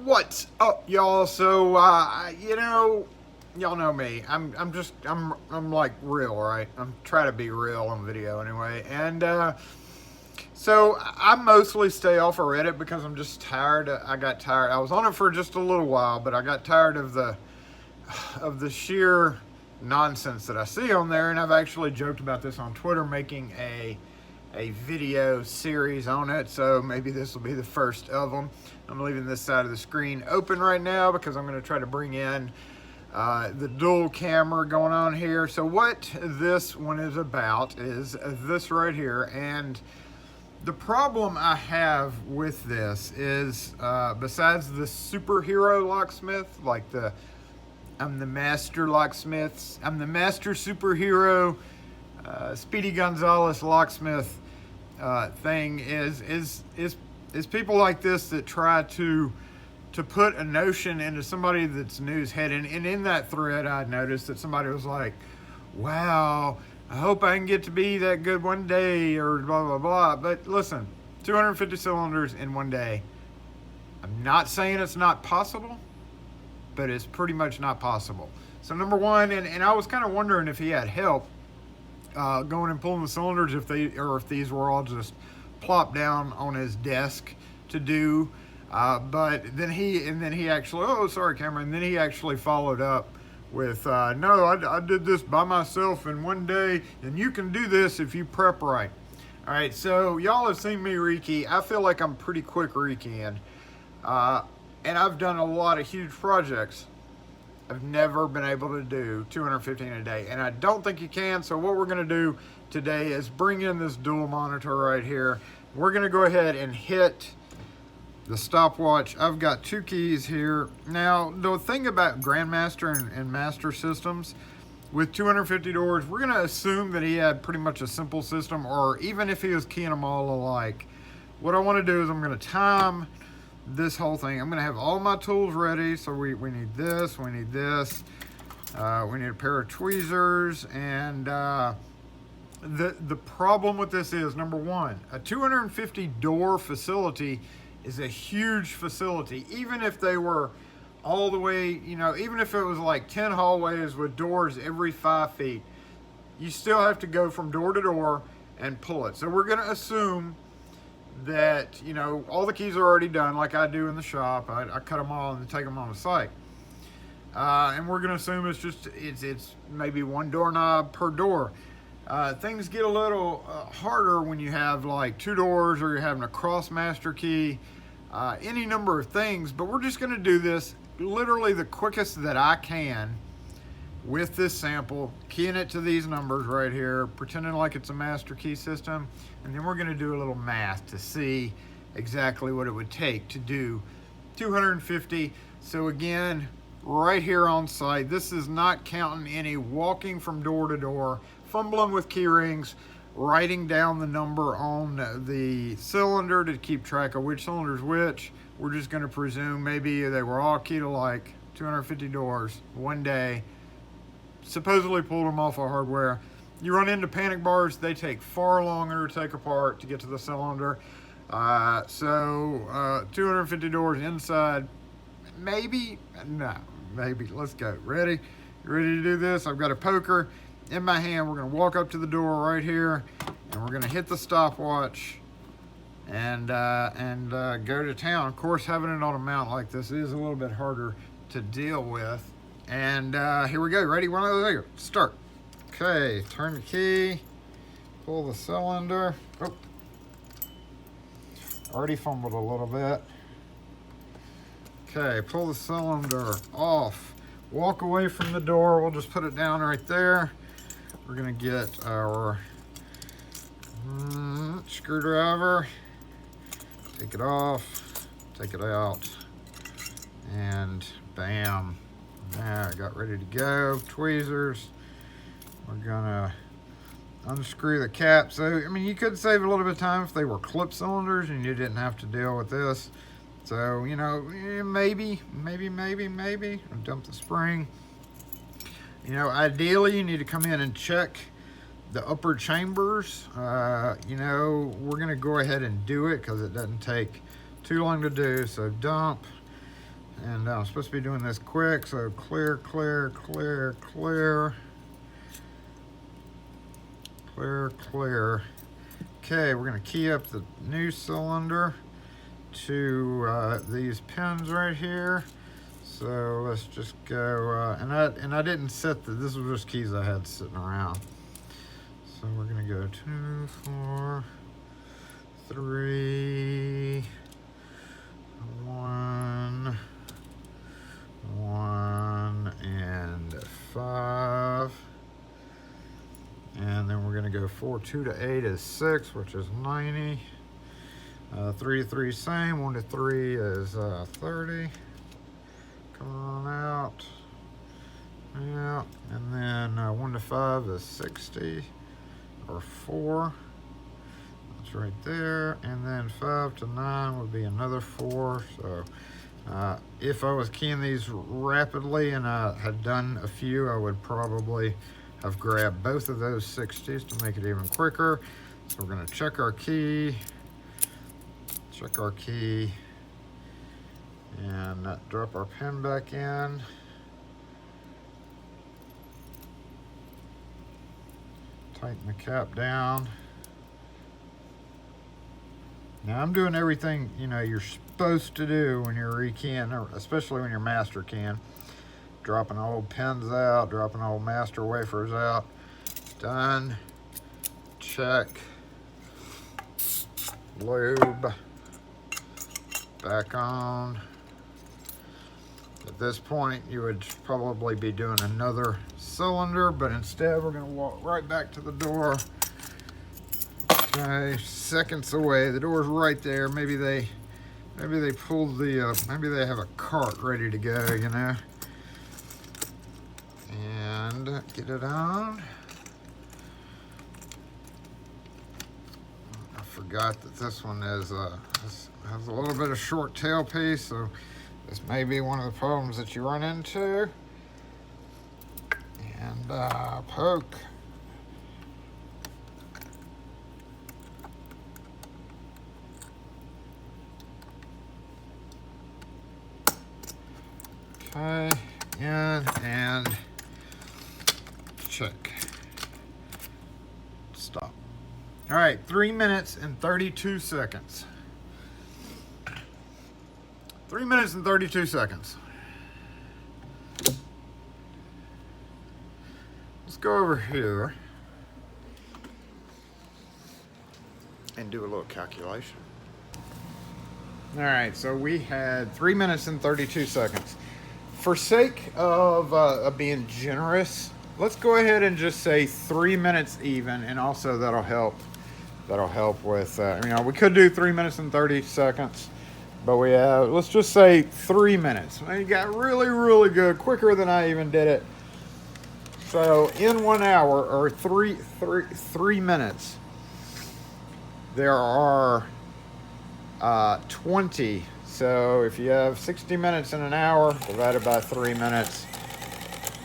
What's up, y'all? So, y'all know me. I'm like real, right? I'm trying to be real on video anyway. And, so I mostly stay off of Reddit because I'm just tired. I got tired. I was on it for just a little while, but I got tired of the sheer nonsense that I see on there. And I've actually joked about this on Twitter, making a video series on it, so maybe this will be the first of them. I'm leaving this side of the screen open right now because I'm going to try to bring in the dual camera going on here. So what this one is about is this right here, and the problem I have with this is besides the superhero locksmith, like I'm the master locksmith, I'm the master superhero Speedy Gonzalez locksmith thing is people like this that try to put a notion into somebody that's new's head. And in that thread, I noticed that somebody was like, wow, I hope I can get to be that good one day, or blah, blah, blah. But listen, 250 cylinders in one day. I'm not saying it's not possible, but it's pretty much not possible. So number one, and I was kind of wondering if he had help going and pulling the cylinders, if these were all just plopped down on his desk to do. But then he actually, oh, sorry, Cameron. And then he actually followed up with, no, I did this by myself in one day, and you can do this if you prep right. All right, so y'all have seen me rekey. I feel like I'm pretty quick rekeying. And I've done a lot of huge projects. I've never been able to do 250 in a day, and I don't think you can. So what we're going to do today is bring in this dual monitor right here. We're going to go ahead and hit the stopwatch. I've got two keys here. Now, the thing about Grandmaster and Master systems with 250 doors, we're going to assume that he had pretty much a simple system, or even if he was keying them all alike. What I want to do is I'm going to time this whole thing. I'm going to have all my tools ready. So we need this, we need this, we need a pair of tweezers, and the problem with this is, number one, a 250 door facility is a huge facility. Even if they were all the way, even if it was like 10 hallways with doors every 5 feet, you still have to go from door to door and pull it. So we're going to assume that, all the keys are already done like I do in the shop. I cut them all and take them on the site. And we're going to assume it's maybe one doorknob per door. Things get a little harder when you have like two doors, or you're having a cross master key, any number of things. But we're just going to do this literally the quickest that I can with this sample, keying it to these numbers right here, pretending like it's a master key system, and then we're going to do a little math to see exactly what it would take to do 250. So again, right here on site, this is not counting any walking from door to door, fumbling with key rings, writing down the number on the cylinder to keep track of which cylinder is which. We're just going to presume maybe they were all keyed alike, 250 doors, one day, supposedly pulled them off of hardware. You run into panic bars, they take far longer to take apart to get to the cylinder. So 250 doors inside, maybe, no, maybe. Let's go. Ready? You ready to do this? I've got a poker in my hand. We're going to walk up to the door right here, and we're going to hit the stopwatch and go to town. Of course, having it on a mount like this is a little bit harder to deal with. And here we go. Ready? 1, 2, 3, start. Okay, turn the key, pull the cylinder. Oh, already fumbled a little bit. Okay, pull the cylinder off. Walk away from the door. We'll just put it down right there. We're gonna get our screwdriver, take it off, take it out, and bam. There, I got ready to go. Tweezers. We're gonna unscrew the cap. So, I mean, you could save a little bit of time if they were clip cylinders and you didn't have to deal with this. So, maybe. Dump the spring. Ideally, you need to come in and check the upper chambers. We're gonna go ahead and do it because it doesn't take too long to do. So dump And I'm supposed to be doing this quick, so clear, clear, clear, clear. Clear, clear. Okay, we're going to key up the new cylinder to these pins right here. So let's just go, and I didn't set this was just keys I had sitting around. So we're going to go 2, 4, 3, 1, 1, and 5. And then we're going to go 4, 2 to 8 is 6, which is 90. 3 to 3 same, 1 to 3 is 30. Come on out. Yeah, and then 1 to 5 is 60, or 4. That's right there. And then 5 to 9 would be another 4. So if I was keying these rapidly and I had done a few, I would probably have grabbed both of those 60s to make it even quicker. So we're going to check our key, and drop our pin back in. Tighten the cap down. Now I'm doing everything you're supposed to do when you're rekeying, especially when you're master keying. Dropping old pins out, dropping old master wafers out. Done. Check. Lube. Back on. At this point, you would probably be doing another cylinder, but instead we're going to walk right back to the door. Okay, seconds away. The door's right there. Maybe they pulled the maybe they have a cart ready to go, And get it on. I forgot that this one has a little bit of short tail piece, so this may be one of the problems that you run into. And poke. Okay, in and check. Stop. All right, 3 minutes and 32 seconds. 3 minutes and 32 seconds. Let's go over here and do a little calculation. All right, so we had 3 minutes and 32 seconds. For sake of being generous, let's go ahead and just say 3 minutes even, and also that'll help. That'll help with, we could do 3 minutes and 30 seconds, but we have, let's just say 3 minutes. You got really, really good, quicker than I even did it. So in 1 hour, or three minutes, there are 20. So if you have 60 minutes in an hour divided by 3 minutes,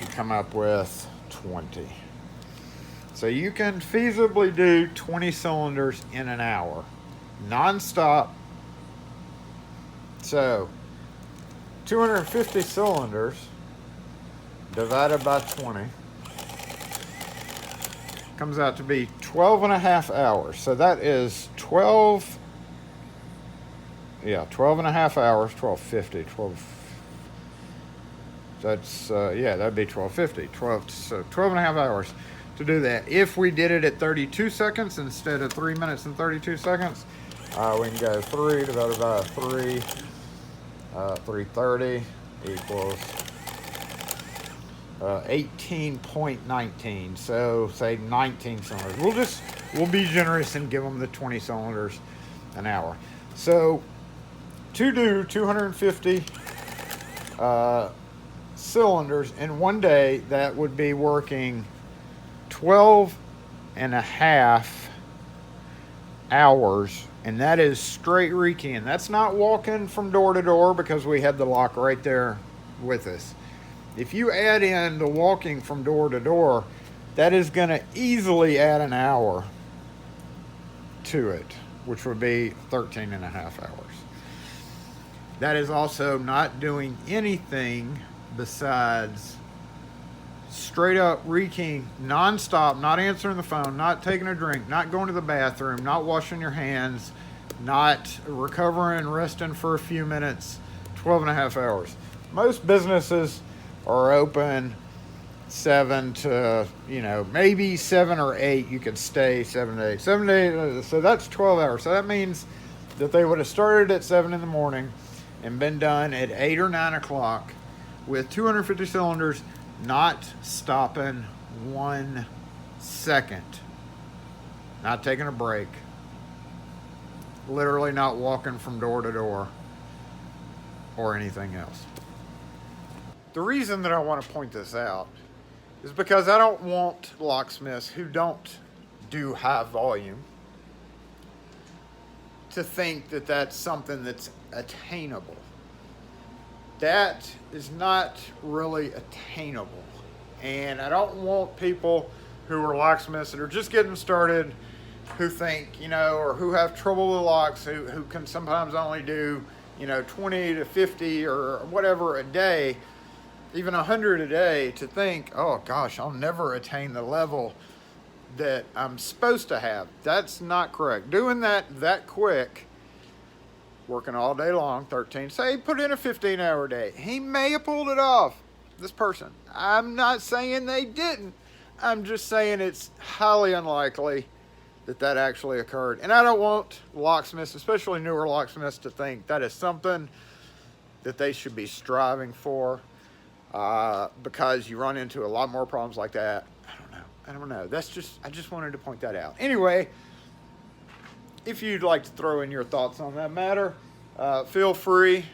you come up with 20. So you can feasibly do 20 cylinders in an hour, non-stop. So 250 cylinders divided by 20 comes out to be 12 and a half hours. So that is 12 and a half hours, 1250, 12. That's, that'd be 1250, 12 and a half hours to do that. If we did it at 32 seconds instead of 3 minutes and 32 seconds, we can go 3 divided by 3, 330 equals 18.19. So say 19 cylinders. We'll be generous and give them the 20 cylinders an hour. So to do 250 cylinders in one day, that would be working 12 and a half hours, and that is straight rekeying. That's not walking from door to door, because we had the lock right there with us. If you add in the walking from door to door, that is going to easily add an hour to it, which would be 13 and a half hours. that is also not doing anything besides straight up rekeying nonstop, not answering the phone, not taking a drink, not going to the bathroom, not washing your hands, not recovering and resting for a few minutes, 12 and a half hours. Most businesses are open 7 to, maybe 7 or 8. You could stay 7 to 8. 7 to 8, so that's 12 hours. So that means that they would have started at 7 in the morning and been done at 8 or 9 o'clock with 250 cylinders, not stopping 1 second, not taking a break, literally not walking from door to door or anything else. The reason that I want to point this out is because I don't want locksmiths who don't do high volume to think that that's something that's attainable. That is not really attainable. And I don't want people who are locksmiths that are just getting started, who think, or who have trouble with locks, who can sometimes only do, 20 to 50 or whatever a day, even 100 a day, to think, oh gosh, I'll never attain the level that I'm supposed to have. That's not correct. Doing that quick, working all day long, 13, say he put in a 15-hour day. He may have pulled it off, this person. I'm not saying they didn't. I'm just saying it's highly unlikely that actually occurred. And I don't want locksmiths, especially newer locksmiths, to think that is something that they should be striving for, because you run into a lot more problems like that. I don't know. I just wanted to point that out. Anyway, if you'd like to throw in your thoughts on that matter, feel free,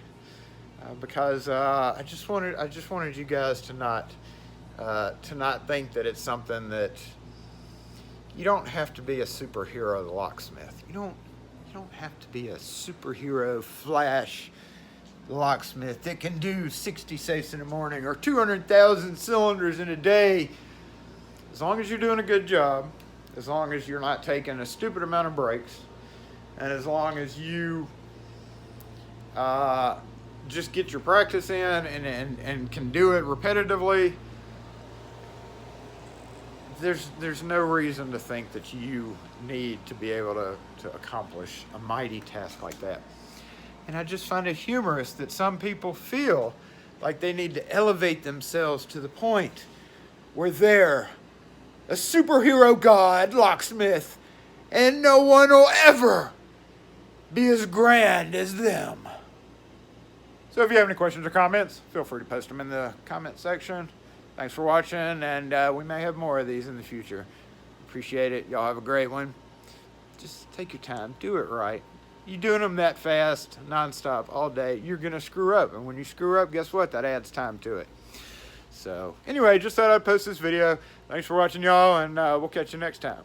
because I just wanted you guys to not think that it's something that you don't have to be a superhero locksmith. You don't have to be a superhero Flash locksmith that can do 60 safes in the morning or 200,000 cylinders in a day. As long as you're doing a good job, as long as you're not taking a stupid amount of breaks, and as long as you just get your practice in and can do it repetitively, there's no reason to think that you need to be able to accomplish a mighty task like that. And I just find it humorous that some people feel like they need to elevate themselves to the point where they're a superhero god locksmith and no one will ever be as grand as them. So if you have any questions or comments, feel free to post them in the comment section. Thanks for watching, and we may have more of these in the future. Appreciate it. Y'all have a great one. Just take your time. Do it right. You doing them that fast, nonstop, all day, you're going to screw up. And when you screw up, guess what? That adds time to it. So anyway, just thought I'd post this video. Thanks for watching, y'all, and we'll catch you next time.